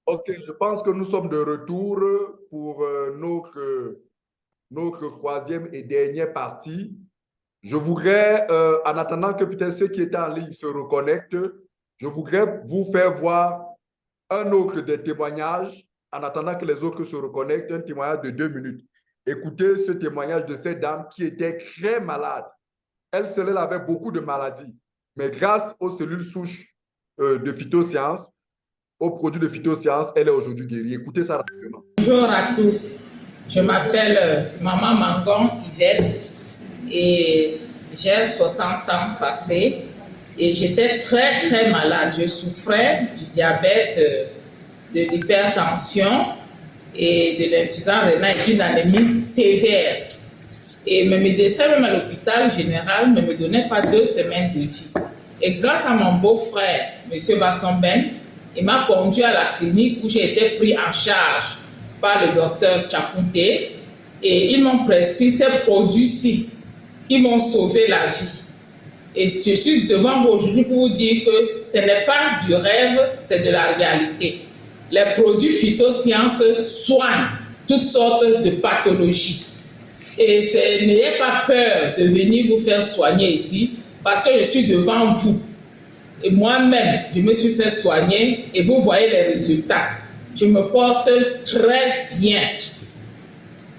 Ok, je pense que nous sommes de retour pour notre troisième et dernière partie. Je voudrais, en attendant que peut-être ceux qui étaient en ligne se reconnectent, je voudrais vous faire voir un autre des témoignages, en attendant que les autres se reconnectent, un témoignage de 2 minutes. Écoutez ce témoignage de cette dame qui était très malade. Elle seule, elle avait beaucoup de maladies, mais grâce aux cellules souches de phytosciences, aux produits de phytosciences, elle est aujourd'hui guérie. Écoutez ça rapidement. Bonjour à tous. Je m'appelle Maman Mangon Yvette et j'ai 60 ans passés et j'étais très très malade. Je souffrais du diabète, de l'hypertension et de l'insuffisance rénale et d'une anémie sévère. Et mes médecins, même à l'hôpital général, ne me donnaient pas 2 semaines de vie. Et grâce à mon beau-frère, M. Bassomben, il m'a conduit à la clinique où j'ai été pris en charge par le docteur Chapunte et ils m'ont prescrit ces produits-ci qui m'ont sauvé la vie. Et je suis devant vous aujourd'hui pour vous dire que ce n'est pas du rêve, c'est de la réalité. Les produits phytosciences soignent toutes sortes de pathologies. Et n'ayez pas peur de venir vous faire soigner ici parce que je suis devant vous. Et moi-même, je me suis fait soigner et vous voyez les résultats. Je me porte très bien.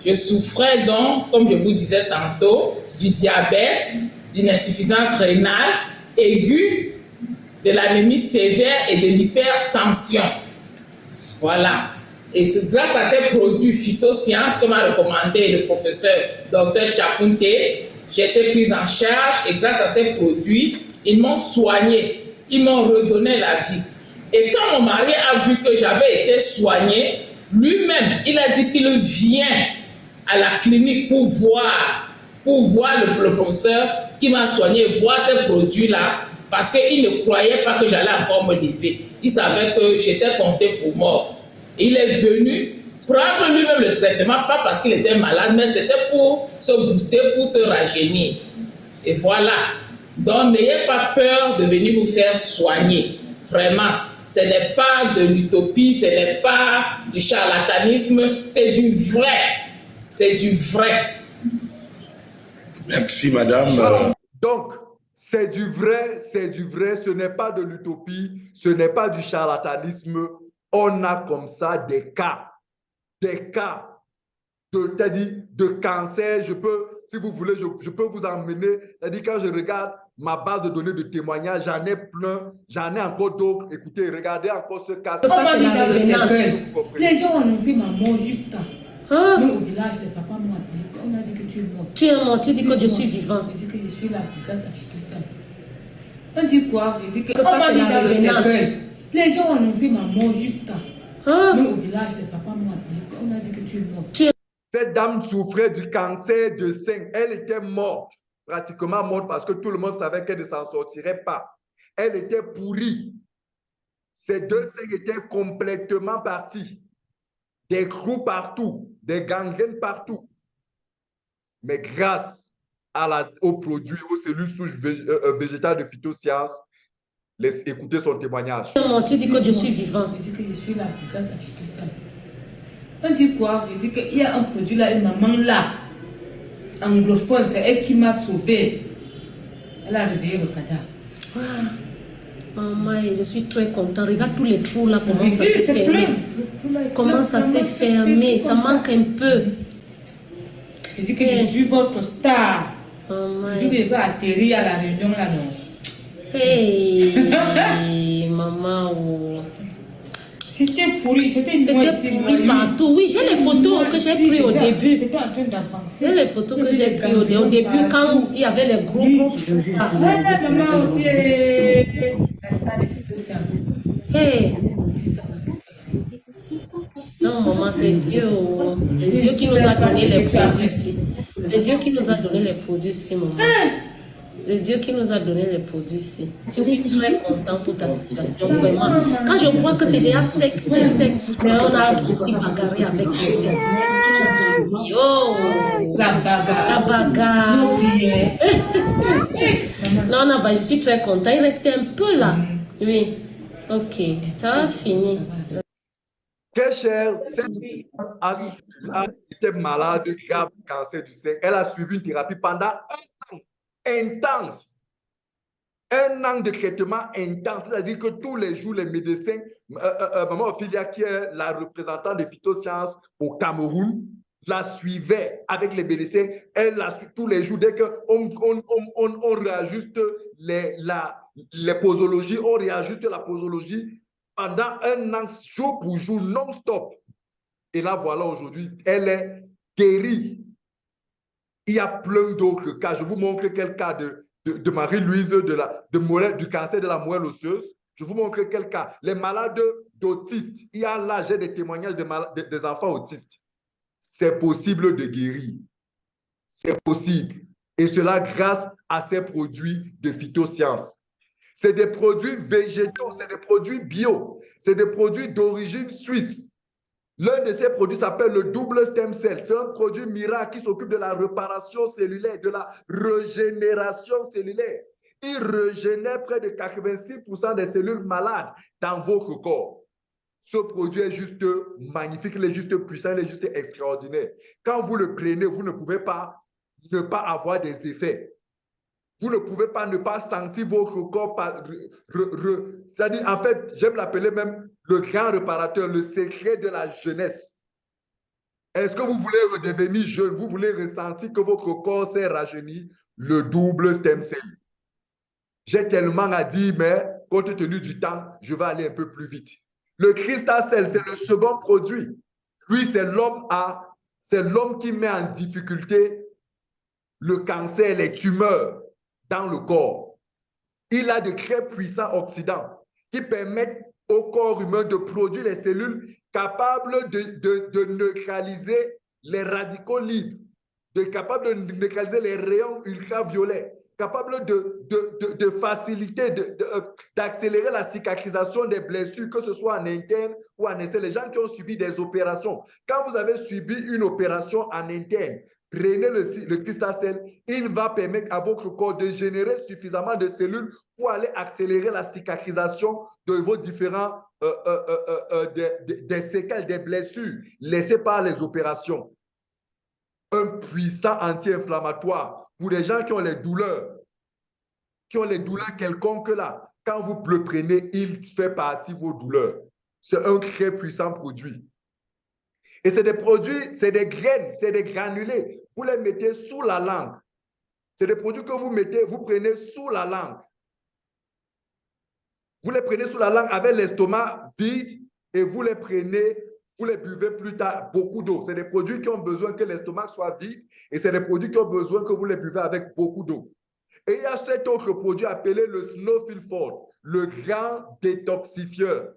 Je souffrais donc, comme je vous disais tantôt, du diabète, d'une insuffisance rénale aiguë, de l'anémie sévère et de l'hypertension. Voilà. Et c'est grâce à ces produits phytosciences que m'a recommandé le professeur Dr Chapunte, j'ai été prise en charge et grâce à ces produits, ils m'ont soigné, ils m'ont redonné la vie. Et quand mon mari a vu que j'avais été soignée, lui-même, il a dit qu'il vient à la clinique pour voir le professeur qui m'a soigné, voir ces produits-là, parce qu'il ne croyait pas que j'allais encore me lever. Il savait que j'étais comptée pour morte. Et il est venu prendre lui-même le traitement, pas parce qu'il était malade, mais c'était pour se booster, pour se rajeunir. Et voilà. Donc, n'ayez pas peur de venir vous faire soigner. Vraiment, ce n'est pas de l'utopie, ce n'est pas du charlatanisme, c'est du vrai. C'est du vrai. Merci, madame. Donc, c'est du vrai, ce n'est pas de l'utopie, ce n'est pas du charlatanisme. On a comme ça des cas de cancer. Je peux, si vous voulez, je peux vous emmener. C'est-à-dire, quand je regarde ma base de données de témoignages, j'en ai plein, j'en ai encore d'autres. Écoutez, regardez encore ce cas. Les gens ont annoncé ma mort juste quand. Nous, au village, les papas m'ont appelé. On a dit que tu es mort. Tu es mort, tu dis que je suis vivant. Je dis que je suis là grâce à Phytosciences. On dit quoi? Je dis que ça, c'est la revenante. Les gens ont annoncé ma mort juste quand. Nous, au village, les papas m'ont appelé. On a dit que tu es mort. Cette dame souffrait du cancer de sein. Elle était morte, pratiquement morte, parce que tout le monde savait qu'elle ne s'en sortirait pas. Elle était pourrie. Ses 2 seins étaient complètement partis. Des trous partout, des gangrènes partout. Mais grâce aux produits, aux cellules souches végétales de phytosciences, écoutez son témoignage. Tu dis que je suis vivant. Je dis que je suis là grâce à Phytosciences. On dit quoi? Je dis qu'il y a un produit là, une maman là, anglophone, c'est elle qui m'a sauvé. Elle a réveillé le cadavre. Maman, je suis très content. Regarde tous les trous là, comment ça s'est fermé. Comment ça s'est fermé. Ça manque un peu. Je dis que je suis votre star. Je vais atterrir à la réunion là, non? Hey, maman. Oh. C'était pourri, c'était pourri partout. Oui, j'ai les photos que j'ai prises au début. C'était en train d'avancer. J'ai les photos que j'ai prises au début quand il y avait les gros trous. Maman aussi, la star de Phytosciences. Hey. Non, maman, c'est Dieu. C'est Dieu qui nous a donné les produits ici. C'est Dieu qui nous a donné les produits ici, maman. C'est Dieu qui nous a donné les produits ici. Je suis très content pour ta situation, vraiment. Quand je vois que c'est déjà sec, mais on a aussi bagarré avec les oh, la bagarre. La bagarre. Non, je suis très content. Il restait un peu là. Oui. Ok, ça a fini. Très cher, cette a été malade de grave cancer du sein. Elle a suivi une thérapie pendant un an intense. Un an de traitement intense, c'est-à-dire que tous les jours, les médecins, Maman Ophelia, qui est la représentante de phytosciences au Cameroun, la suivait avec les médecins. Elle la suit tous les jours. Dès qu'on réajuste les posologies, on réajuste la posologie pendant un an, jour pour jour, non-stop. Et là, voilà, aujourd'hui, elle est guérie. Il y a plein d'autres cas. Je vous montre quel cas de Marie-Louise du cancer de la moelle osseuse. Je vous montre quel cas. Les malades d'autistes. Il y a là, j'ai des témoignages des enfants autistes. C'est possible de guérir. C'est possible. Et cela grâce à ces produits de phytosciences. C'est des produits végétaux, c'est des produits bio, c'est des produits d'origine suisse. L'un de ces produits s'appelle le double stem cell. C'est un produit miracle qui s'occupe de la réparation cellulaire, de la régénération cellulaire. Il régénère près de 86% des cellules malades dans votre corps. Ce produit est juste magnifique, il est juste puissant, il est juste extraordinaire. Quand vous le prenez, vous ne pouvez pas ne pas avoir des effets. Vous ne pouvez pas ne pas sentir votre corps. C'est-à-dire, en fait, j'aime l'appeler même le grand réparateur, le secret de la jeunesse. Est-ce que vous voulez redevenir jeune? Vous voulez ressentir que votre corps s'est rajeuni? Le double stem cell. J'ai tellement à dire, mais compte tenu du temps, je vais aller un peu plus vite. Le Crystal Cell, c'est le second produit. Lui, c'est l'homme qui met en difficulté le cancer, les tumeurs dans le corps. Il a de très puissants oxydants qui permettent au corps humain de produire les cellules capables de neutraliser les radicaux libres, capables de neutraliser les rayons ultraviolets, capables de faciliter, d'accélérer la cicatrisation des blessures, que ce soit en interne ou en externe. Les gens qui ont subi des opérations, quand vous avez subi une opération en interne, prenez le Crystal Cell, il va permettre à votre corps de générer suffisamment de cellules pour aller accélérer la cicatrisation de vos différents des séquelles, des blessures laissées par les opérations. Un puissant anti-inflammatoire pour les gens qui ont les douleurs quelconques là. Quand vous le prenez, il fait partie de vos douleurs. C'est un très puissant produit. Et c'est des produits, c'est des graines, c'est des granulés. Vous les mettez sous la langue. C'est des produits que vous prenez sous la langue. Vous les prenez sous la langue avec l'estomac vide et vous les buvez plus tard beaucoup d'eau. C'est des produits qui ont besoin que l'estomac soit vide et c'est des produits qui ont besoin que vous les buvez avec beaucoup d'eau. Et il y a cet autre produit appelé le Snowfilford, le grand détoxifieur.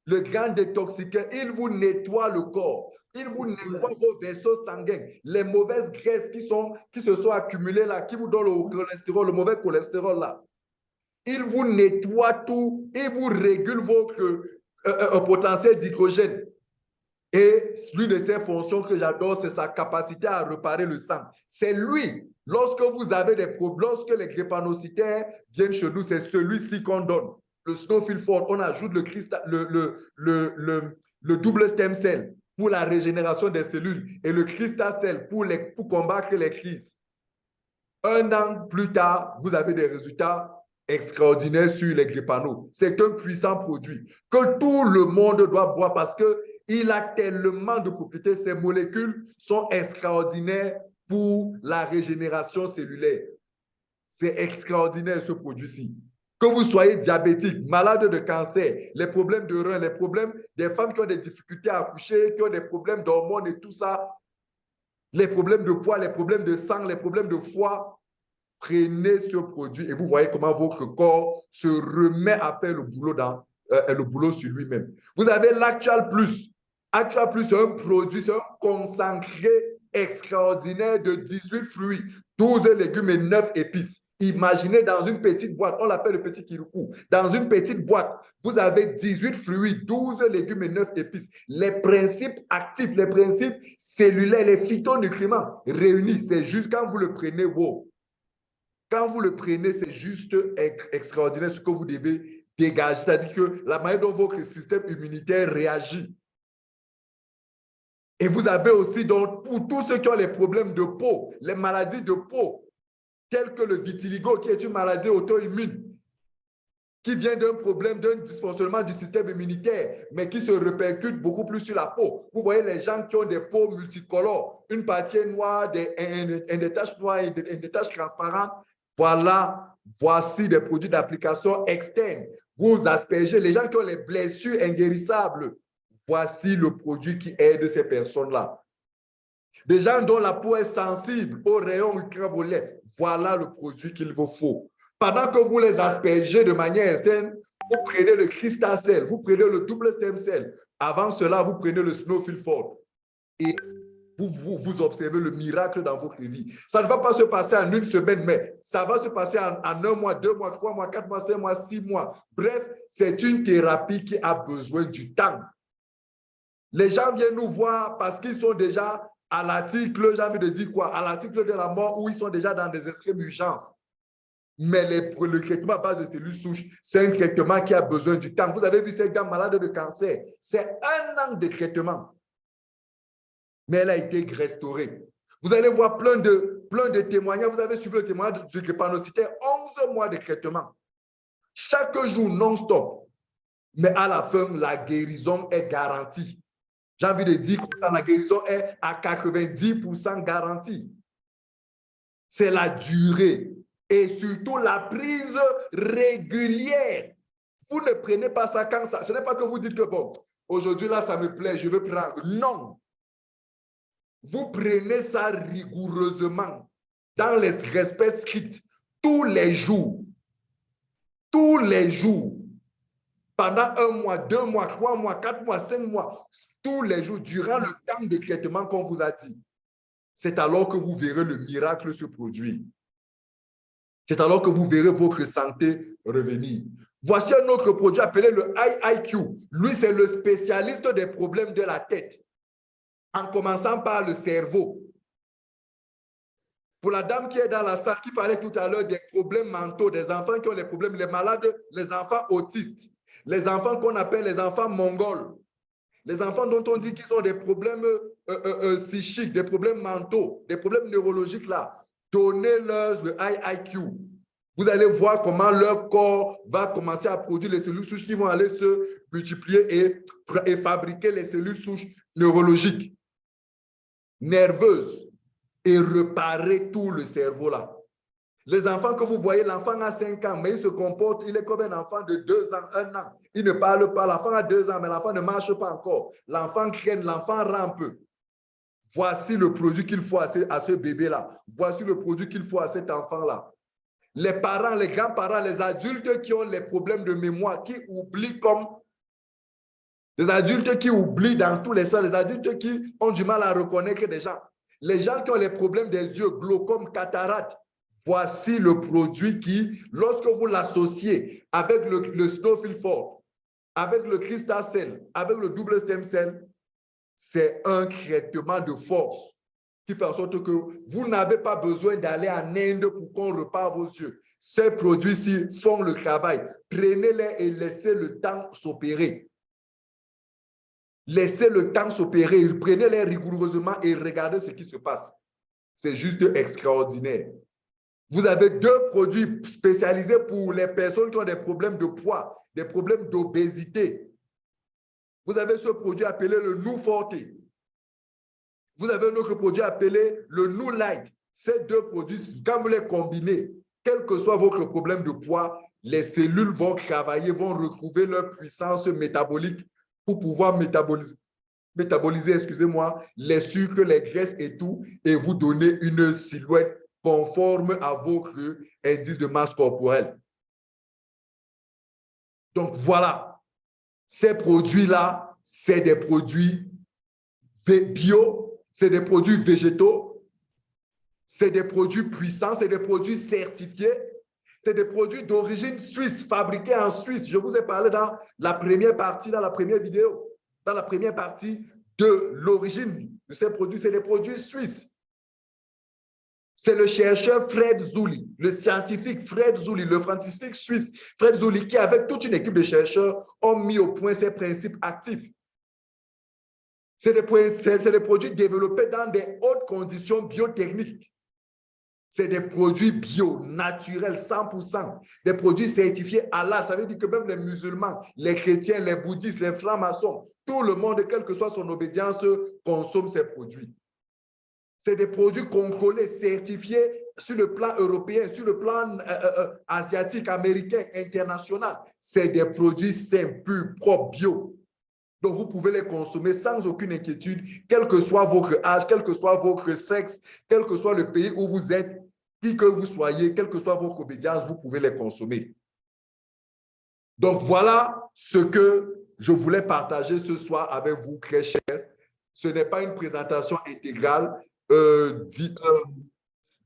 Le grand détoxifieur, il vous nettoie le corps. Il vous nettoie vos vaisseaux sanguins, les mauvaises graisses qui se sont accumulées là, qui vous donnent le cholestérol, le mauvais cholestérol là. Il vous nettoie tout, il vous régule votre potentiel d'hydrogène. Et l'une de ses fonctions que j'adore, c'est sa capacité à réparer le sang. C'est lui, lorsque vous avez des problèmes, lorsque les drépanocytaires viennent chez nous, c'est celui-ci qu'on donne. Le Snowfilford, on ajoute le double stem cell pour la régénération des cellules et le Crystal Cell pour combattre les crises. Un an plus tard, vous avez des résultats extraordinaires sur les drépano. C'est un puissant produit que tout le monde doit boire parce qu'il a tellement de propriétés. Ces molécules sont extraordinaires pour la régénération cellulaire. C'est extraordinaire ce produit-ci. Que vous soyez diabétique, malade de cancer, les problèmes de reins, les problèmes des femmes qui ont des difficultés à accoucher, qui ont des problèmes d'hormones et tout ça, les problèmes de poids, les problèmes de sang, les problèmes de foie, prenez ce produit et vous voyez comment votre corps se remet à faire le boulot sur lui-même. Vous avez l'Actual Plus. Actual Plus, c'est un produit, c'est un concentré extraordinaire de 18 fruits, 12 légumes et 9 épices. Imaginez dans une petite boîte, on l'appelle le petit kirikou. Dans une petite boîte, vous avez 18 fruits, 12 légumes et 9 épices. Les principes actifs, les principes cellulaires, les phytonutriments réunis, c'est juste quand vous le prenez, wow. Quand vous le prenez, c'est juste extraordinaire ce que vous devez dégagé, c'est-à-dire que la manière dont votre système immunitaire réagit. Et vous avez aussi, donc, pour tous ceux qui ont les problèmes de peau, les maladies de peau, telles que le vitiligo, qui est une maladie auto-immune, qui vient d'un problème, d'un dysfonctionnement du système immunitaire, mais qui se répercute beaucoup plus sur la peau. Vous voyez les gens qui ont des peaux multicolores, une partie noire, des taches noires et des taches transparentes. Voilà, voici des produits d'application externe. Vous aspergez les gens qui ont les blessures inguérissables. Voici le produit qui aide ces personnes-là. Des gens dont la peau est sensible aux rayons ultraviolets. Voilà le produit qu'il vous faut. Pendant que vous les aspergez de manière externe, vous prenez le Crystal Cell, vous prenez le double stem cell. Avant cela, vous prenez le Snowfield Fort. Et vous observez le miracle dans votre vie. Ça ne va pas se passer en une semaine, mais ça va se passer en 1 mois, 2 mois, 3 mois, 4 mois, 5 mois, 6 mois. Bref, c'est une thérapie qui a besoin du temps. Les gens viennent nous voir parce qu'ils sont déjà à l'article, j'ai envie de dire quoi, à l'article de la mort où ils sont déjà dans des extrêmes urgences. Mais le traitement à base de cellules souches, c'est un traitement qui a besoin du temps. Vous avez vu ces gars malades de cancer, c'est 1 an de traitement. Mais elle a été restaurée. Vous allez voir plein de témoignages. Vous avez suivi le témoignage du drépanocytaire, 11 mois de traitement. Chaque jour non-stop. Mais à la fin, la guérison est garantie. J'ai envie de dire que la guérison est à 90% garantie. C'est la durée et surtout la prise régulière. Vous ne prenez pas ça quand ça. Ce n'est pas que vous dites que bon, aujourd'hui là, ça me plaît, je veux prendre. Non. Vous prenez ça rigoureusement, dans les respects stricts, tous les jours. Tous les jours. Pendant 1 mois, 2 mois, 3 mois, 4 mois, 5 mois, tous les jours, durant le temps de traitement qu'on vous a dit. C'est alors que vous verrez le miracle se produire. C'est alors que vous verrez votre santé revenir. Voici un autre produit appelé le IIQ. Lui, c'est le spécialiste des problèmes de la tête, en commençant par le cerveau. Pour la dame qui est dans la salle, qui parlait tout à l'heure des problèmes mentaux, des enfants qui ont les problèmes, les malades, les enfants autistes, les enfants qu'on appelle les enfants mongols, les enfants dont on dit qu'ils ont des problèmes psychiques, des problèmes mentaux, des problèmes neurologiques là, donnez-leur le IIQ. Vous allez voir comment leur corps va commencer à produire les cellules souches qui vont aller se multiplier et fabriquer les cellules souches neurologiques, nerveuses, et réparer tout le cerveau là. Les enfants que vous voyez, l'enfant a 5 ans, mais il se comporte, il est comme un enfant de 2 ans, 1 an. Il ne parle pas, l'enfant a 2 ans, mais l'enfant ne marche pas encore. L'enfant traîne, l'enfant rampe. Voici le produit qu'il faut à ce bébé-là. Voici le produit qu'il faut à cet enfant-là. Les parents, les grands-parents, les adultes qui ont les problèmes de mémoire, qui oublient comme les adultes qui oublient dans tous les sens, les adultes qui ont du mal à reconnaître des gens. Les gens qui ont les problèmes des yeux, glaucome, cataracte, voici le produit qui, lorsque vous l'associez avec le Snowfield Fort, avec le Crystal Cell, avec le double stem cell, c'est un traitement de force qui fait en sorte que vous n'avez pas besoin d'aller en Inde pour qu'on repare vos yeux. Ces produits-ci font le travail. Prenez-les et laissez le temps s'opérer. Laissez le temps s'opérer, prenez-les rigoureusement et regardez ce qui se passe. C'est juste extraordinaire. Vous avez 2 produits spécialisés pour les personnes qui ont des problèmes de poids, des problèmes d'obésité. Vous avez ce produit appelé le Nou Forte. Vous avez un autre produit appelé le Nou Light. Ces 2 produits, quand vous les combinez, quel que soit votre problème de poids, les cellules vont travailler, vont retrouver leur puissance métabolique pour pouvoir métaboliser, excusez-moi, les sucres, les graisses et tout, et vous donner une silhouette conforme à votre indice de masse corporelle. Donc voilà, ces produits-là, c'est des produits bio, c'est des produits végétaux, c'est des produits puissants, c'est des produits certifiés, c'est des produits d'origine suisse, fabriqués en Suisse. Je vous ai parlé dans la première partie, dans la première vidéo, dans la première partie de l'origine de ces produits. C'est des produits suisses. C'est le chercheur Fred Zuli, le scientifique Fred Zuli, le scientifique suisse Fred Zuli, qui, avec toute une équipe de chercheurs, ont mis au point ces principes actifs. C'est des produits développés dans des hautes conditions biotechniques. C'est des produits bio, naturels, 100%. Des produits certifiés halal. Ça veut dire que même les musulmans, les chrétiens, les bouddhistes, les francs-maçons, tout le monde, quelle que soit son obédience, consomme ces produits. C'est des produits contrôlés, certifiés sur le plan européen, sur le plan asiatique, américain, international. C'est des produits sains, purs, propres, bio. Donc, vous pouvez les consommer sans aucune inquiétude, quel que soit votre âge, quel que soit votre sexe, quel que soit le pays où vous êtes, qui que vous soyez, quelle que soit votre obédience, vous pouvez les consommer. Donc, voilà ce que je voulais partager ce soir avec vous, très chers. Ce n'est pas une présentation intégrale.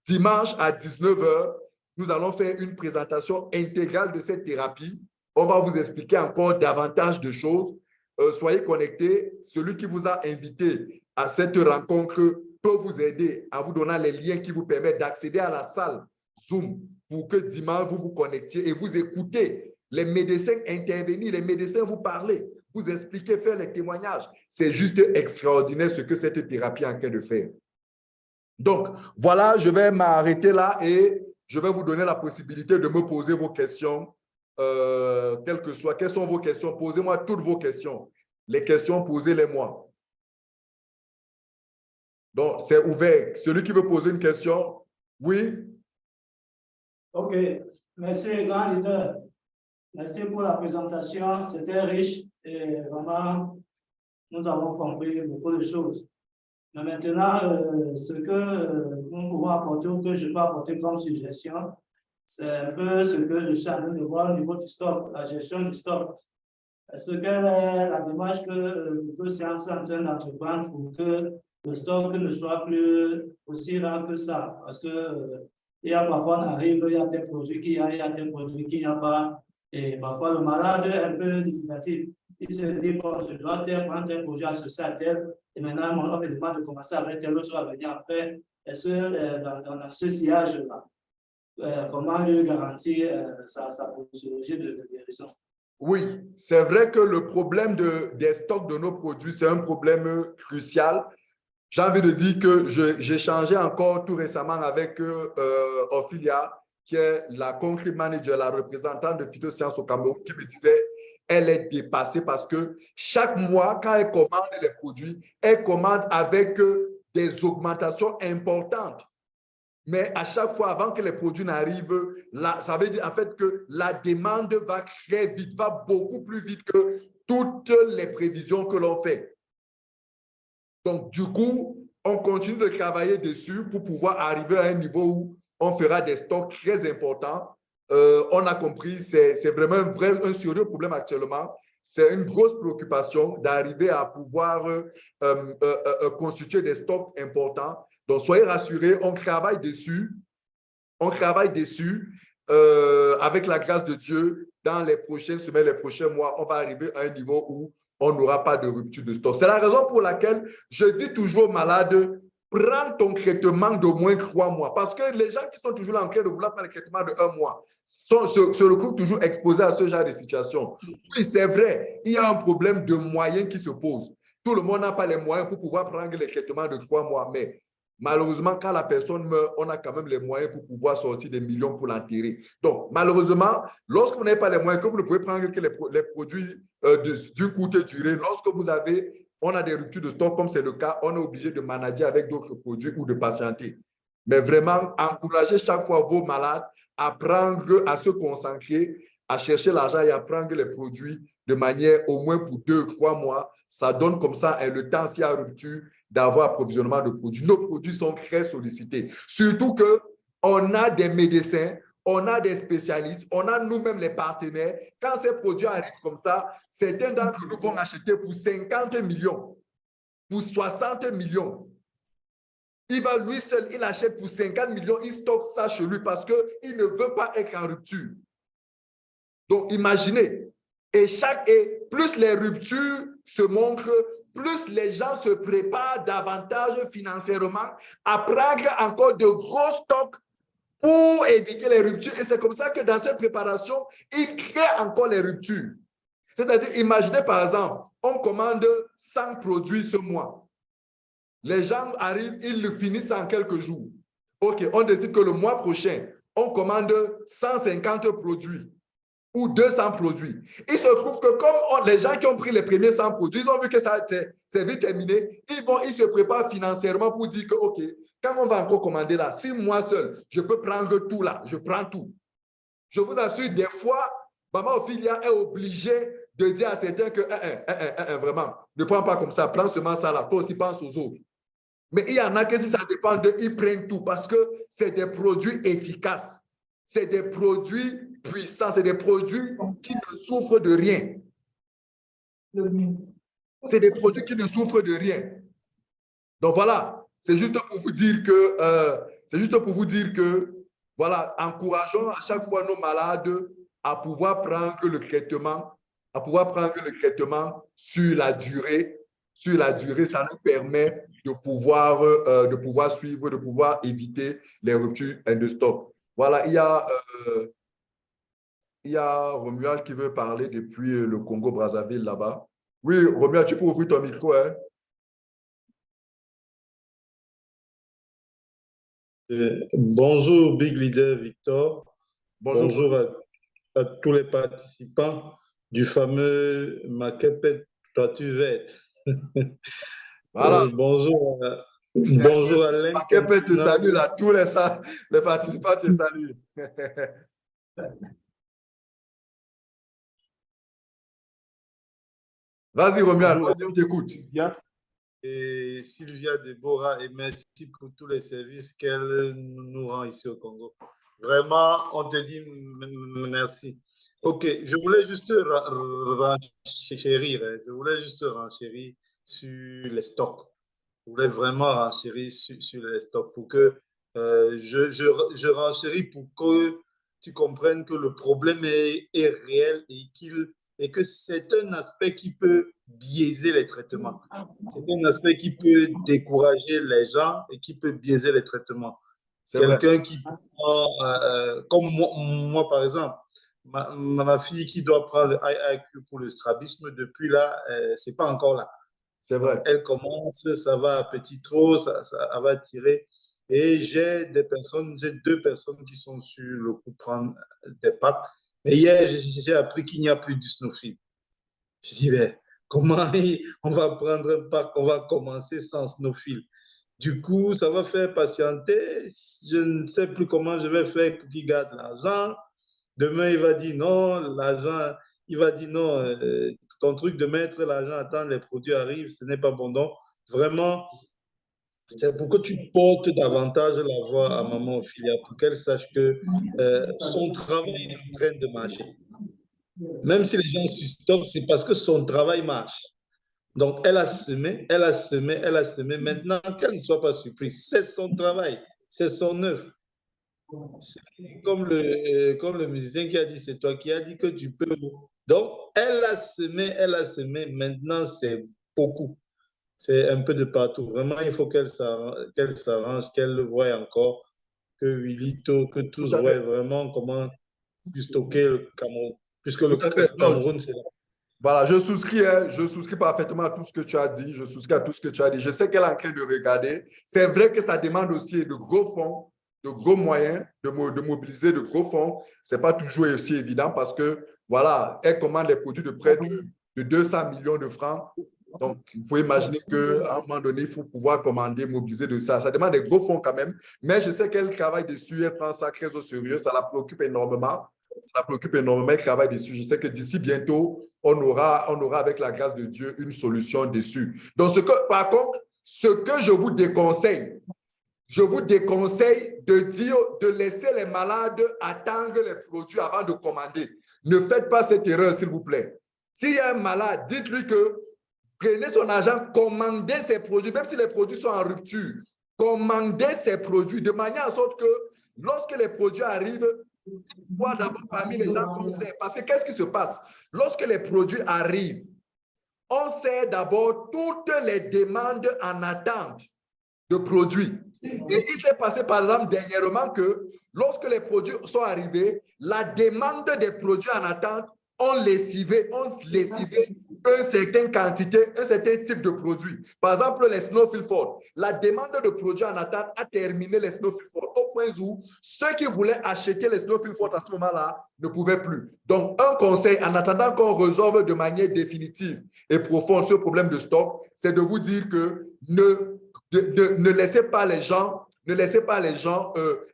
Dimanche à 19 h, nous allons faire une présentation intégrale de cette thérapie. On va vous expliquer encore davantage de choses. Soyez connectés. Celui qui vous a invité à cette rencontre peut vous aider en vous donnant les liens qui vous permettent d'accéder à la salle Zoom pour que dimanche, vous vous connectiez et vous écoutez les médecins intervenir, les médecins vous parler, vous expliquer, faire les témoignages. C'est juste extraordinaire ce que cette thérapie est en train de faire. Donc, voilà, je vais m'arrêter là et je vais vous donner la possibilité de me poser vos questions. Quelles sont vos questions? Posez-moi toutes vos questions. Les questions, posez-les-moi. Donc, c'est ouvert. Celui qui veut poser une question, oui? OK. Merci, grand leader. Merci pour la présentation. C'était riche et vraiment, nous avons compris beaucoup de choses. Mais maintenant, ce que nous pouvons apporter ou que je peux apporter comme suggestion, c'est un peu ce que je suis en train de voir au niveau du stock, la gestion du stock. Est-ce que la démarche que le séance est en train d'entreprendre pour que le stock ne soit plus aussi rare que ça? Parce que il y a parfois, on arrive, il y a des produits qu'il y a, il y a des produits qu'il n'y a pas. Et parfois, le malade est un peu difficulté. Il se dit, bon, je dois prendre un projet associé à tel, et maintenant, on me demande de commencer avec tel autre, va venir après. Est-ce que dans ce sillage-là, comment lui garantir sa posologie de guérison? Oui, c'est vrai que le problème des stocks de nos produits, c'est un problème crucial. J'ai envie de dire que j'ai changé encore tout récemment avec Ophelia, qui est la country manager, la représentante de Phytosciences au Cameroun, qui me disait elle est dépassée parce que chaque mois, quand elle commande les produits, elle commande avec des augmentations importantes. Mais à chaque fois, avant que les produits n'arrivent, ça veut dire en fait que la demande va très vite, va beaucoup plus vite que toutes les prévisions que l'on fait. Donc, du coup, on continue de travailler dessus pour pouvoir arriver à un niveau où on fera des stocks très importants. On a compris, c'est vraiment un sérieux problème actuellement. C'est une grosse préoccupation d'arriver à pouvoir constituer des stocks importants. Donc, soyez rassurés, on travaille dessus. On travaille dessus avec la grâce de Dieu. Dans les prochaines semaines, les prochains mois, on va arriver à un niveau où on n'aura pas de rupture de stock. C'est la raison pour laquelle je dis toujours aux malades, prends ton traitement d'au moins 3 mois. Parce que les gens qui sont toujours là en train de vouloir prendre le traitement de 1 mois se retrouvent toujours exposés à ce genre de situation. Oui, c'est vrai, il y a un problème de moyens qui se pose. Tout le monde n'a pas les moyens pour pouvoir prendre le traitement de 3 mois, mais malheureusement, quand la personne meurt, on a quand même les moyens pour pouvoir sortir des millions pour l'enterrer. Donc, malheureusement, lorsque vous n'avez pas les moyens, que vous ne pouvez prendre que les produits d'une courte durée, lorsque on a des ruptures de stock, comme c'est le cas, on est obligé de manager avec d'autres produits ou de patienter. Mais vraiment, encouragez chaque fois vos malades à à se concentrer, à chercher l'argent et à prendre les produits de manière au moins pour 2-3 mois. Ça donne comme ça le temps, s'il y a rupture, d'avoir approvisionnement de produits. Nos produits sont très sollicités. Surtout qu'on a des médecins, on a des spécialistes, on a nous-mêmes les partenaires. Quand ces produits arrivent comme ça, certains d'entre nous vont acheter pour 50 millions, pour 60 millions. Il va lui seul, il achète pour 50 millions, il stocke ça chez lui parce qu'il ne veut pas être en rupture. Donc, imaginez. Et plus les ruptures se montrent, plus les gens se préparent davantage financièrement à prendre encore de gros stocks pour éviter les ruptures. Et c'est comme ça que dans cette préparation, ils créent encore les ruptures. C'est-à-dire, imaginez par exemple, on commande 100 produits ce mois. Les gens arrivent, ils le finissent en quelques jours. OK, on décide que le mois prochain, on commande 150 produits ou 200 produits. Il se trouve que comme les gens qui ont pris les premiers 100 produits, ils ont vu que ça c'est vite terminé, ils se préparent financièrement pour dire que, OK, quand on va encore commander là, si moi seul, je peux prendre tout là, je prends tout. Je vous assure, des fois, Maman Ophelia est obligée de dire à certains que, vraiment, ne prends pas comme ça, prends seulement ça là, toi aussi pense aux autres. Mais il y en a que si ça dépend d'eux, ils prennent tout parce que c'est des produits efficaces. C'est des produits puissants, c'est des produits qui ne souffrent de rien. C'est des produits qui ne souffrent de rien. Donc voilà, c'est juste pour vous dire que, voilà, encourageons à chaque fois nos malades à pouvoir prendre le traitement, sur la durée. Sur la durée, ça nous permet de pouvoir suivre, de pouvoir éviter les ruptures de stock. Voilà, il y a Romuald qui veut parler depuis le Congo-Brazzaville là-bas. Oui, Romuald, tu peux ouvrir ton micro, hein? Bonjour, Big Leader Victor. Bonjour à tous les participants du fameux Makepet, toi tu vas être. Voilà. Bonjour à Makepet te salue là, tous les participants te saluent. Vas-y, Romuald, vas-y, on t'écoute. Et Sylvia Deborah, et merci pour tous les services qu'elle nous rend ici au Congo. Vraiment, on te dit merci. Ok, je voulais juste renchérir sur les stocks. Je voulais vraiment renchérir sur les stocks pour que je renchéris pour que tu comprennes que le problème est réel et que c'est un aspect qui peut biaiser les traitements. C'est un aspect qui peut décourager les gens et qui peut biaiser les traitements. Quelqu'un qui prend, comme moi par exemple, ma fille qui doit prendre le IIQ pour le strabisme, depuis là, c'est pas encore là. C'est vrai. Donc, elle commence, ça va à petit trop, ça va tirer. Et j'ai 2 personnes qui sont sur le coup de prendre des packs. Mais hier, j'ai appris qu'il n'y a plus d'usnofil. Je dis, comment on va prendre un pack, on va commencer sans snowfil. Du coup, ça va faire patienter. Je ne sais plus comment je vais faire pour qu'il garde l'argent. Demain, il va dire non, ton truc de mettre l'argent, attendre les produits arrivent, ce n'est pas bon. Donc, vraiment, c'est pour que tu portes davantage la voix à maman Ophelia, pour qu'elle sache que son travail est en train de marcher. Même si les gens susstockent, c'est parce que son travail marche. Donc, elle a semé. Maintenant, qu'elle ne soit pas surprise, c'est son travail, c'est son œuvre. C'est comme le musicien qui a dit, c'est toi qui as dit que tu peux. Donc, elle a semé. Maintenant, c'est beaucoup. C'est un peu de partout. Vraiment, il faut qu'elle s'arrange, qu'elle le voie encore, que Willito, que tous voient vraiment comment stocker le Cameroun. Puisque le Cameroun, c'est là. Voilà, je souscris parfaitement à tout ce que tu as dit. Je sais qu'elle est en train de regarder. C'est vrai que ça demande aussi de gros fonds, de gros moyens, de mobiliser de gros fonds. Ce n'est pas toujours aussi évident parce que, voilà, elle commande les produits de près de 200 millions de francs. Donc, vous pouvez imaginer qu'à un moment donné, il faut pouvoir commander, mobiliser de ça. Ça demande des gros fonds quand même. Mais je sais qu'elle travaille dessus, elle prend ça très au sérieux. Ça la préoccupe énormément. Elle travaille dessus. Je sais que d'ici bientôt, on aura avec la grâce de Dieu une solution dessus. Donc, par contre, ce que je vous déconseille de laisser les malades attendre les produits avant de commander. Ne faites pas cette erreur, s'il vous plaît. S'il y a un malade, dites-lui que prenez son argent, commandez ses produits, même si les produits sont en rupture. Commandez ces produits de manière à sorte que lorsque les produits arrivent, soit d'abord parmi les gens qu'on sait. Parce que qu'est-ce qui se passe? Lorsque les produits arrivent, on sait d'abord toutes les demandes en attente de produits. Et il s'est passé, par exemple, dernièrement que lorsque les produits sont arrivés, la demande des produits en attente ont lessivé une certaine quantité, un certain type de produits. Par exemple, les Snowfield Ford. La demande de produits en attente a terminé les Snowfield Ford au point où ceux qui voulaient acheter les Snowfield Ford à ce moment-là ne pouvaient plus. Donc, un conseil, en attendant qu'on résolve de manière définitive et profonde ce problème de stock, c'est de vous dire que ne laissez pas les gens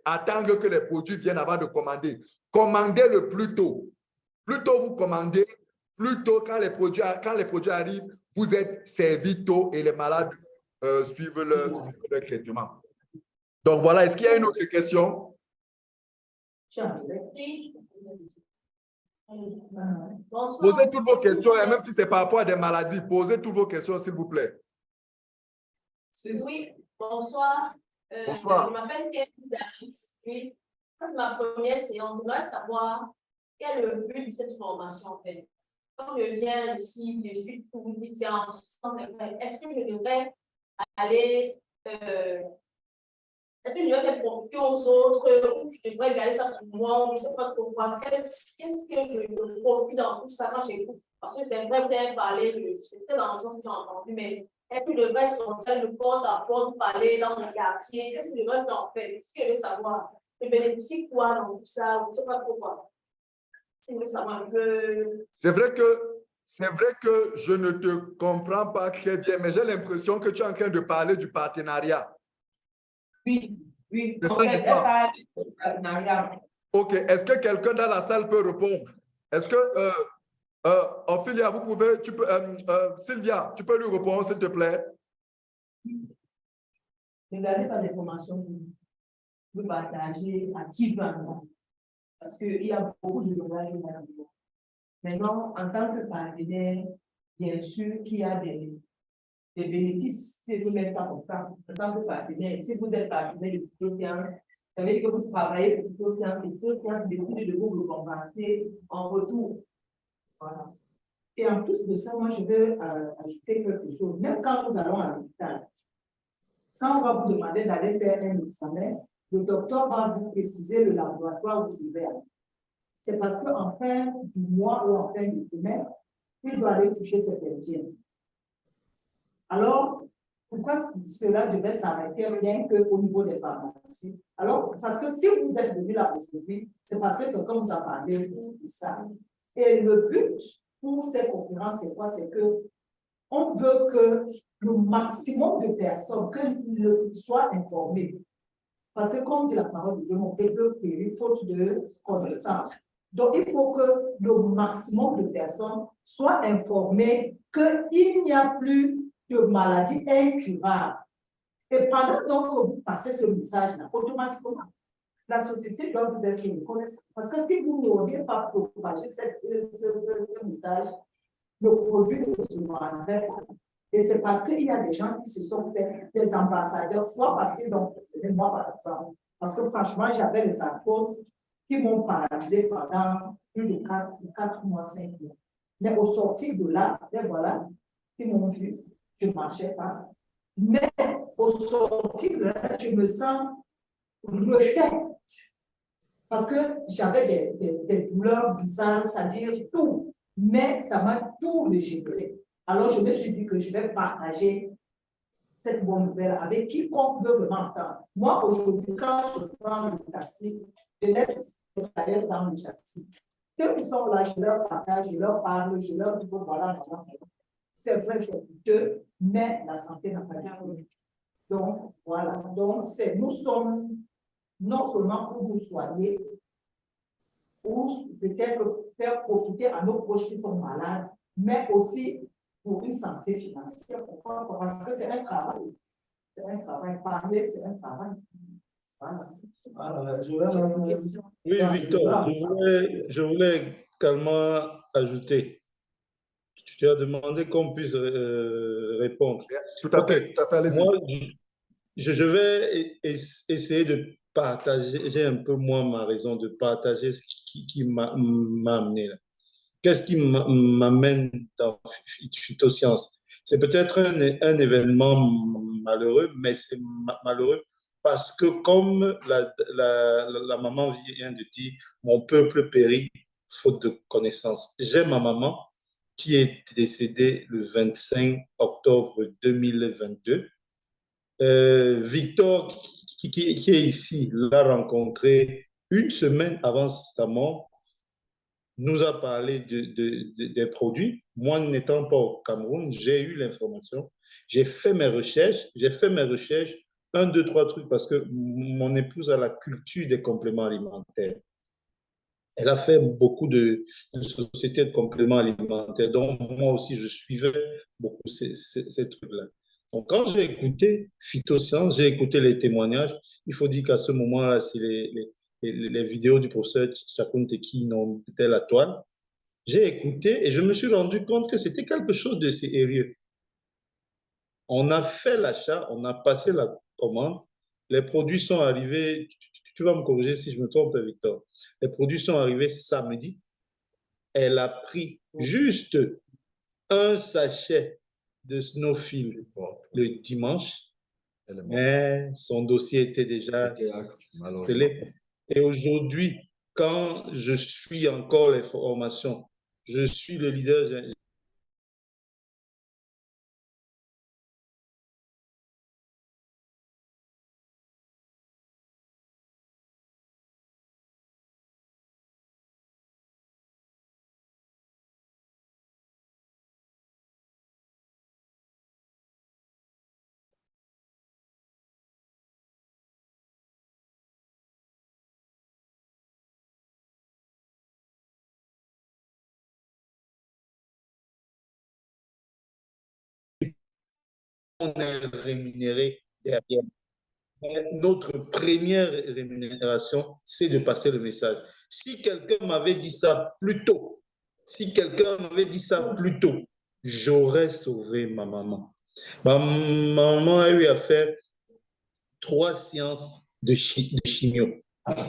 attendre que les produits viennent avant de commander. Commandez le plus tôt. Plus tôt vous commandez, plus tôt quand les produits arrivent, vous êtes servi tôt et les malades suivent leur traitement. Donc voilà, est-ce qu'il y a une autre question? Posez toutes vos questions, et même si c'est par rapport à des maladies, posez toutes vos questions, s'il vous plaît. Oui, bonsoir. Bonsoir. Je m'appelle Kevin Daris. Oui, ça c'est ma première séance. Je voudrais savoir quel est le but de cette formation en fait. Quand je viens ici, je suis pour vous dire c'est enrichissant, c'est vrai. Est-ce que je devrais aller, est-ce que je devrais faire profiter aux autres ou je devrais garder ça pour moi, je ne sais pas trop quoi. Qu'est-ce que je profite dans tout ça quand j'écoute? Parce que c'est vrai, vous avez parlé, c'était dans le sens que j'ai entendu, mais est-ce que je devrais sortir le porte à porte, parler dans mon quartier? Qu'est-ce que je devrais faire en fait? Ce que je veux savoir, je bénéficie quoi dans tout ça? Je ne sais pas pourquoi. Je veux savoir un peu. C'est vrai que je ne te comprends pas très bien, mais j'ai l'impression que tu es en train de parler du partenariat. Oui, oui. C'est ça, n'est-ce pas? OK. Est-ce que quelqu'un dans la salle peut répondre? Est-ce que, Ophelia, Sylvia, tu peux lui répondre, s'il te plaît? Regardez par des formations vous partager à qui veut en. Parce qu'il y a beaucoup de dommage. Maintenant, en tant que partenaire, bien sûr qu'il y a des bénéfices, si vous mettez ça comme ça, en tant que partenaire. Si vous êtes partenaire de Psychosciences, ça veut dire que vous travaillez pour Psychosciences et Psychosciences décide de vous récompenser en retour. Voilà. Et en plus de ça, moi, je veux ajouter quelque chose. Même quand nous allons à l'hôpital, quand on va vous demander d'aller faire un examen, le docteur va vous préciser le laboratoire où vous devez aller. C'est parce qu'en fin du mois ou en fin du semaine, il doit aller toucher ses pensions. Alors, pourquoi cela devait s'arrêter rien qu'au niveau des pharmacies? Alors, parce que si vous êtes venu là aujourd'hui, c'est parce que quelqu'un vous a parlé de ça. Et le but pour ces conférences, c'est quoi? C'est que on veut que le maximum de personnes soient informées. Parce que comme dit la parole de Dieu, mon peuple périt faute de connaissance. Donc, il faut que le maximum de personnes soient informées qu'il n'y a plus de maladies incurables. Et pendant donc que vous passez ce message-là, automatiquement, la société doit vous être reconnaissante. Parce que si vous n'auriez pas propagé ce message, le produit ne se vendrait pas. Et c'est parce qu'il y a des gens qui se sont fait des ambassadeurs, soit parce qu'ils ont précédé moi, par exemple. Parce que franchement, j'avais des arthroses qui m'ont paralysé pendant plus de 4 mois, 5 mois. Mais au sortir de là, et voilà, ils m'ont vu, je ne marchais pas. Mais au sortir de là, je me sens refaite. Parce que j'avais des douleurs bizarres, c'est-à-dire tout. Mais ça m'a tout régénéré. Alors, je me suis dit que je vais partager cette bonne nouvelle avec quiconque veut vraiment entendre. Moi, aujourd'hui, quand je prends le taxi, je laisse les tailleurs dans le taxi. Ceux qui sont là, je leur partage, je leur parle, je leur dis, voilà, c'est vrai, c'est coûteux, mais la santé n'a pas de. Donc, voilà. Donc, nous sommes non seulement pour vous soigner, ou peut-être faire profiter à nos proches qui sont malades, mais aussi pour une santé financière. Pourquoi? Parce que c'est un travail. C'est un travail. Parler, c'est un travail. Voilà. Oui, Victor, je voulais également ajouter. Tu as demandé qu'on puisse répondre. Tout à fait, tout à fait. Allez-y. Moi, je vais essayer de partager, j'ai un peu moins ma raison de partager ce qui m'a amené là. qu'est-ce qui m'amène dans Phytosciences? C'est peut-être un événement malheureux, mais c'est malheureux parce que, comme la maman vient de dire, mon peuple périt faute de connaissances. J'ai ma maman qui est décédée le 25 octobre 2022. Victor, qui est ici, l'a rencontré une semaine avant sa mort, nous a parlé des produits. Moi, n'étant pas au Cameroun, j'ai eu l'information, j'ai fait mes recherches, 1, 2, 3 trucs, parce que mon épouse a la culture des compléments alimentaires. Elle a fait beaucoup de sociétés de compléments alimentaires, donc moi aussi, je suivais beaucoup ces trucs-là. Donc, quand j'ai écouté Phytosciences, j'ai écouté les témoignages, il faut dire qu'à ce moment-là, c'est les vidéos du professeur Tchakoun Teki n'ont été la toile. J'ai écouté et je me suis rendu compte que c'était quelque chose de sérieux. On a fait l'achat, on a passé la commande, les produits sont arrivés, tu vas me corriger si je me trompe, Victor. Les produits sont arrivés samedi. Elle a pris juste un sachet de Snowfil le dimanche, mais son dossier était déjà scellé. Et aujourd'hui, quand je suis encore les formations, je suis le leader. On est rémunéré derrière. Notre première rémunération, c'est de passer le message. Si quelqu'un m'avait dit ça plus tôt, j'aurais sauvé ma maman. Ma maman a eu à faire 3 séances de chimio.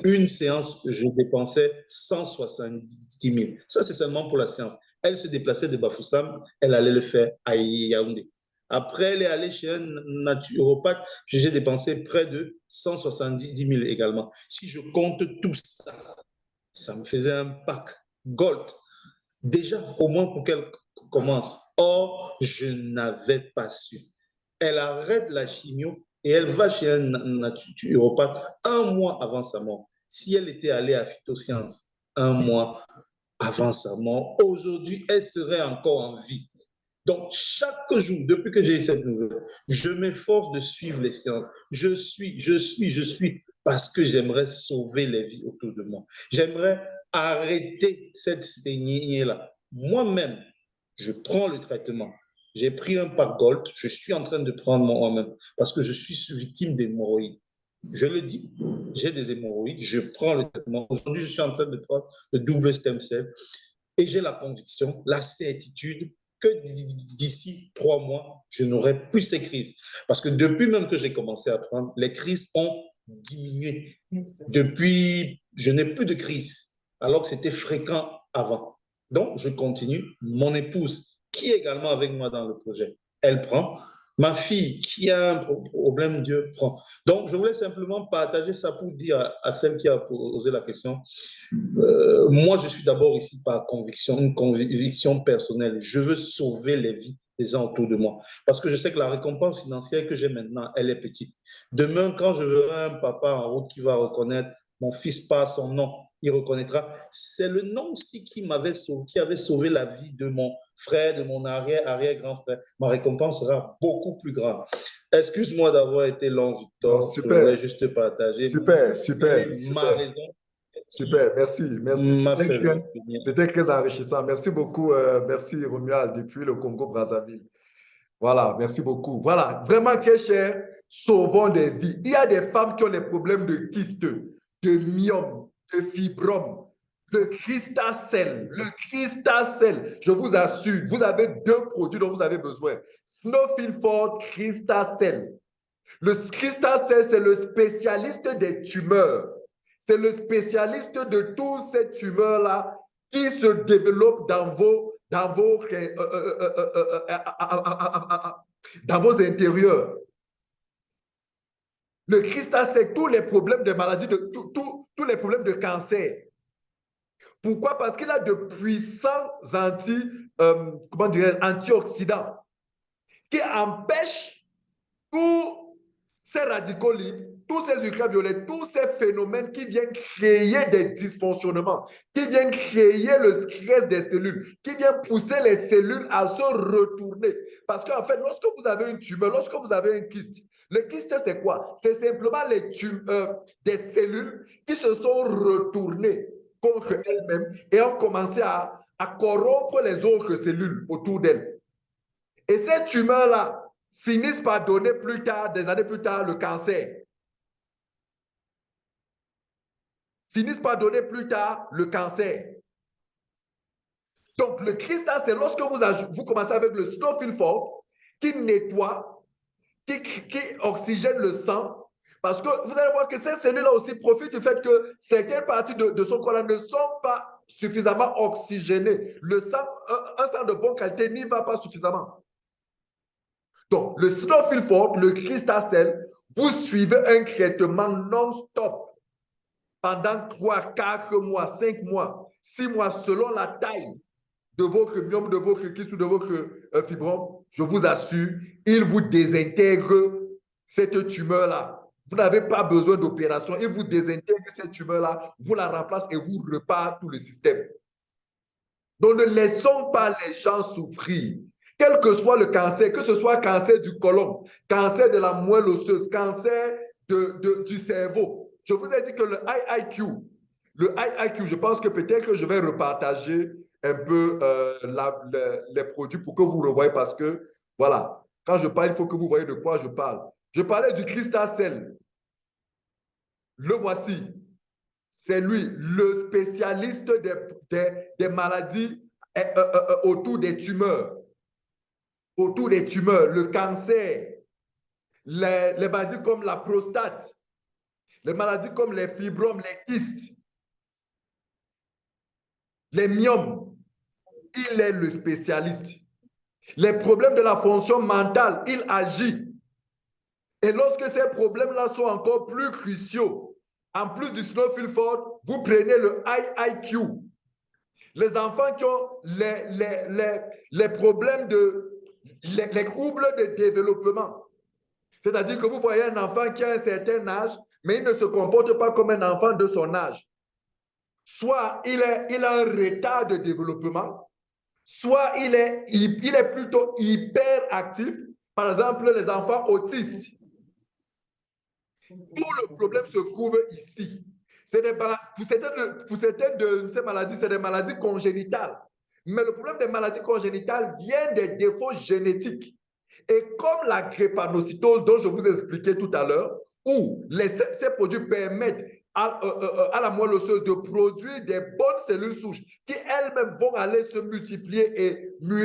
Une séance, je dépensais 170 000. Ça, c'est seulement pour la séance. Elle se déplaçait de Bafoussam, elle allait le faire à Yaoundé. Après, elle est allée chez un naturopathe, j'ai dépensé près de 170 000 également. Si je compte tout ça, ça me faisait un pack gold. Déjà, au moins pour qu'elle commence. Or, je n'avais pas su. Elle arrête la chimio et elle va chez un naturopathe 1 mois avant sa mort. Si elle était allée à Phytosciences 1 mois avant sa mort, aujourd'hui, elle serait encore en vie. Donc, chaque jour, depuis que j'ai eu cette nouvelle, je m'efforce de suivre les séances. Je suis, parce que j'aimerais sauver les vies autour de moi. J'aimerais arrêter cette saignée-là. Moi-même, je prends le traitement. J'ai pris un pack gold, je suis en train de prendre moi-même parce que je suis victime d'hémorroïdes. Je le dis, j'ai des hémorroïdes, je prends le traitement. Aujourd'hui, je suis en train de prendre le double stem cell et j'ai la conviction, la certitude que d'ici 3 mois, je n'aurai plus ces crises. Parce que depuis même que j'ai commencé à prendre, les crises ont diminué. Depuis, je n'ai plus de crise, alors que c'était fréquent avant. Donc, je continue. Mon épouse, qui est également avec moi dans le projet, elle prend. Ma fille, qui a un problème, Dieu prend. Donc, je voulais simplement partager ça pour dire à celle qui a posé la question, moi, je suis d'abord ici par conviction, une conviction personnelle. Je veux sauver les vies des gens autour de moi. Parce que je sais que la récompense financière que j'ai maintenant, elle est petite. Demain, quand je verrai un papa en route qui va reconnaître mon fils par son nom, il reconnaîtra. C'est le nom aussi qui m'avait sauvé, qui avait sauvé la vie de mon frère, de mon arrière-grand frère. Ma récompense sera beaucoup plus grande. Excuse-moi d'avoir été long, Victor. Non, super. Je voulais juste partager ma raison. Super, merci. C'était très enrichissant. Merci beaucoup. Merci, Romuald, depuis le Congo-Brazzaville. Voilà, merci beaucoup. Voilà, vraiment très cher, sauvons des vies. Il y a des femmes qui ont des problèmes de kyste, de myome, de fibrome, de cristacell. Le cristacell, je vous assure, vous avez 2 produits dont vous avez besoin. Snowfil Fort Cristacell. Le cristacell, c'est le spécialiste des tumeurs. C'est le spécialiste de toutes ces tumeurs-là qui se développent dans vos intérieurs. Le cristal, c'est tous les problèmes de maladie, tous les problèmes de cancer. Pourquoi? Parce qu'il a de puissants antioxydants qui empêchent tous ces radicaux libres, tous ces ultraviolets, tous ces phénomènes qui viennent créer des dysfonctionnements, qui viennent créer le stress des cellules, qui viennent pousser les cellules à se retourner. Parce qu'en fait, lorsque vous avez une tumeur, lorsque vous avez un kyste, le kyste, c'est quoi? C'est simplement des cellules qui se sont retournées contre elles-mêmes et ont commencé à corrompre les autres cellules autour d'elles. Et ces tumeurs-là finissent par donner plus tard, des années plus tard, le cancer. Finissent par donner plus tard le cancer. Donc, le cristal, c'est lorsque vous commencez avec le snowfil fort qui nettoie, qui oxygène le sang. Parce que vous allez voir que ces cellules-là aussi profitent du fait que certaines parties de son corps ne sont pas suffisamment oxygénées. Le sang, un sang de bonne qualité n'y va pas suffisamment. Donc, le snowfil fort, le cristal sel, vous suivez un traitement non-stop pendant 3, 4 mois, 5 mois, 6 mois, selon la taille de votre myome, de votre kyste ou de votre fibrome. Je vous assure, il vous désintègre cette tumeur-là. Vous n'avez pas besoin d'opération. Il vous désintègre cette tumeur-là, vous la remplacez et vous repart tout le système. Donc, ne laissons pas les gens souffrir. Quel que soit le cancer, que ce soit cancer du côlon, cancer de la moelle osseuse, cancer du cerveau. Je vous ai dit que le IIQ, je pense que peut-être que je vais repartager un peu les produits pour que vous le voyez parce que, voilà, quand je parle, il faut que vous voyez de quoi je parle. Je parlais du cristal sel. Le voici. C'est lui, le spécialiste des maladies autour des tumeurs. Autour des tumeurs, le cancer, les maladies comme la prostate, les maladies comme les fibromes, les kystes, les myomes. Il est le spécialiste. Les problèmes de la fonction mentale, il agit. Et lorsque ces problèmes-là sont encore plus cruciaux, en plus du snowfil fort, vous prenez le IIQ. Les enfants qui ont les problèmes les troubles de développement. C'est-à-dire que vous voyez un enfant qui a un certain âge, mais il ne se comporte pas comme un enfant de son âge. Soit il a un retard de développement, soit il est plutôt hyperactif. Par exemple, les enfants autistes. Tout le problème se trouve ici. Pour certaines de ces maladies, c'est des maladies congénitales. Mais le problème des maladies congénitales vient des défauts génétiques. Et comme la drépanocytose dont je vous ai expliqué tout à l'heure, où ces produits permettent à la moelle osseuse de produire des bonnes cellules souches qui elles-mêmes vont aller se multiplier et